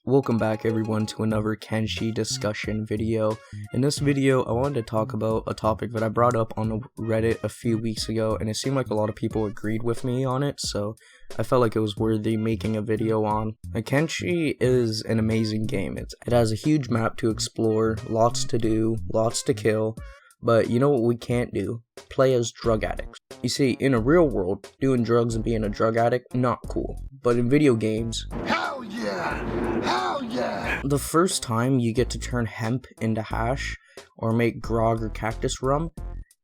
Welcome back everyone to another Kenshi discussion video. In this video, I wanted to talk about a topic that I brought up on Reddit a few weeks ago, and it seemed like a lot of people agreed with me on it, so I felt like it was worthy making a video on. Kenshi is an amazing game. It has a huge map to explore, lots to do, lots to kill, but you know what we can't do? Play as drug addicts. You see, in a real world, doing drugs and being a drug addict, not cool. But in video games, hell yeah! Hell yeah! The first time you get to turn hemp into hash, or make grog or cactus rum,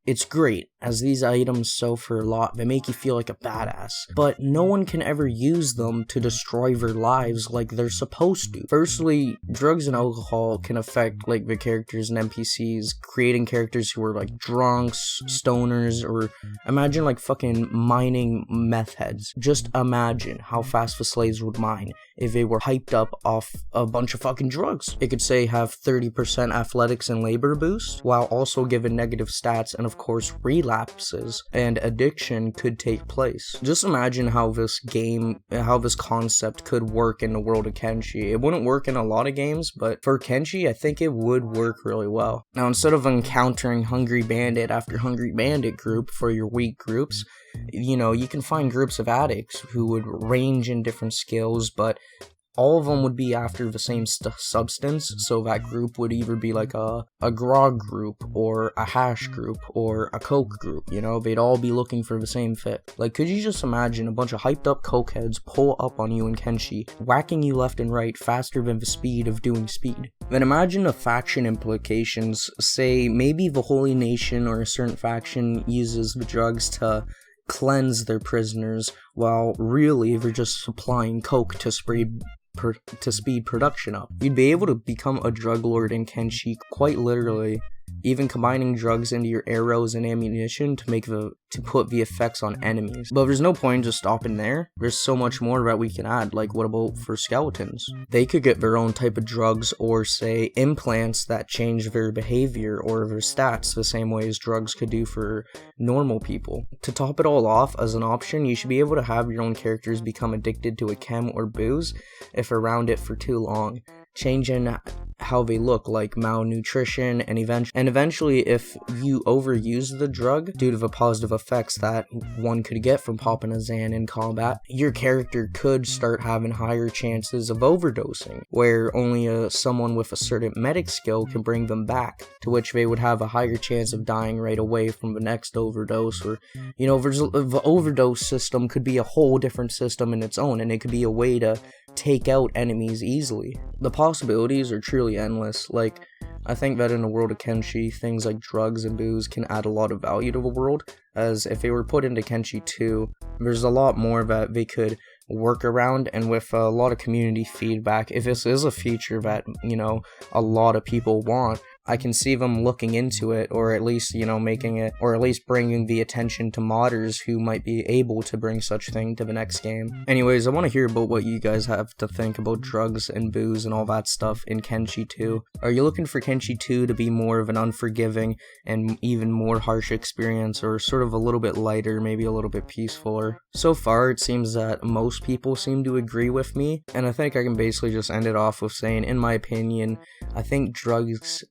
it's great, as these items sell for a lot. They make you feel like a badass. But no one can ever use them to destroy their lives like they're supposed to. Firstly, drugs and alcohol can affect like the characters and NPCs, creating characters who are like drunks, stoners, or imagine like fucking mining meth heads. Just imagine how fast the slaves would mine if they were hyped up off a bunch of fucking drugs. It could say have 30% athletics and labor boost, while also giving negative stats, and of course relapses and addiction could take place. Just imagine how this concept could work in the world of Kenshi. It wouldn't work in a lot of games, but for Kenshi, I think it would work really well. Now, instead of encountering Hungry Bandit after Hungry Bandit group for your weak groups, you know, you can find groups of addicts who would range in different skills, but all of them would be after the same substance, so that group would either be like a grog group, or a hash group, or a coke group, you know? They'd all be looking for the same fit. Like, could you just imagine a bunch of hyped up cokeheads pull up on you in Kenshi, whacking you left and right faster than the speed of doing speed? Then imagine the faction implications. Say, maybe the Holy Nation or a certain faction uses the drugs to cleanse their prisoners, while really they're just supplying coke to speed production up. You'd be able to become a drug lord in Kenshi quite literally, even combining drugs into your arrows and ammunition to put the effects on enemies. But there's no point in just stopping there. There's so much more that we can add. Like, what about for skeletons? They could get their own type of drugs, or say implants that change their behavior or their stats the same way as drugs could do for normal people. To top it all off, as an option, you should be able to have your own characters become addicted to a chem or booze if around it for too long, changing how they look, like malnutrition, and eventually if you overuse the drug due to the positive effects that one could get from popping a Xan in combat, your character could start having higher chances of overdosing, where only someone with a certain medic skill can bring them back, to which they would have a higher chance of dying right away from the next overdose. Or, you know, the overdose system could be a whole different system in its own, and it could be a way to take out enemies easily. The possibilities are truly endless. Like, I think that in the world of Kenshi, things like drugs and booze can add a lot of value to the world, as if they were put into Kenshi 2, there's a lot more that they could work around, and with a lot of community feedback, if this is a feature that, you know, a lot of people want, I can see them looking into it, or at least, you know, making it, or at least bringing the attention to modders who might be able to bring such thing to the next game. Anyways, I want to hear about what you guys have to think about drugs and booze and all that stuff in Kenshi 2. Are you looking for Kenshi 2 to be more of an unforgiving and even more harsh experience, or sort of a little bit lighter, maybe a little bit peacefuler? So far, it seems that most people seem to agree with me, and I think I can basically just end it off with saying, in my opinion, I think drugs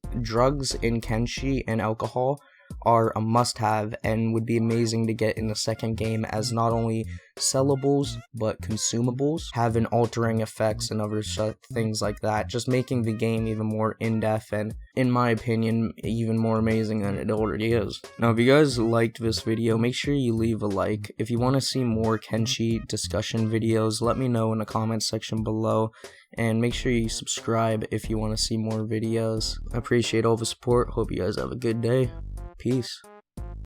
in Kenshi and alcohol are a must-have, and would be amazing to get in the second game as not only sellables but consumables, having altering effects and other things like that, just making the game even more in-depth and, in my opinion, even more amazing than it already is. Now, if you guys liked this video, make sure you leave a like. If you want to see more Kenshi discussion videos, let me know in the comments section below, and make sure you subscribe if you want to see more videos. I appreciate all the support. Hope you guys have a good day. Peace.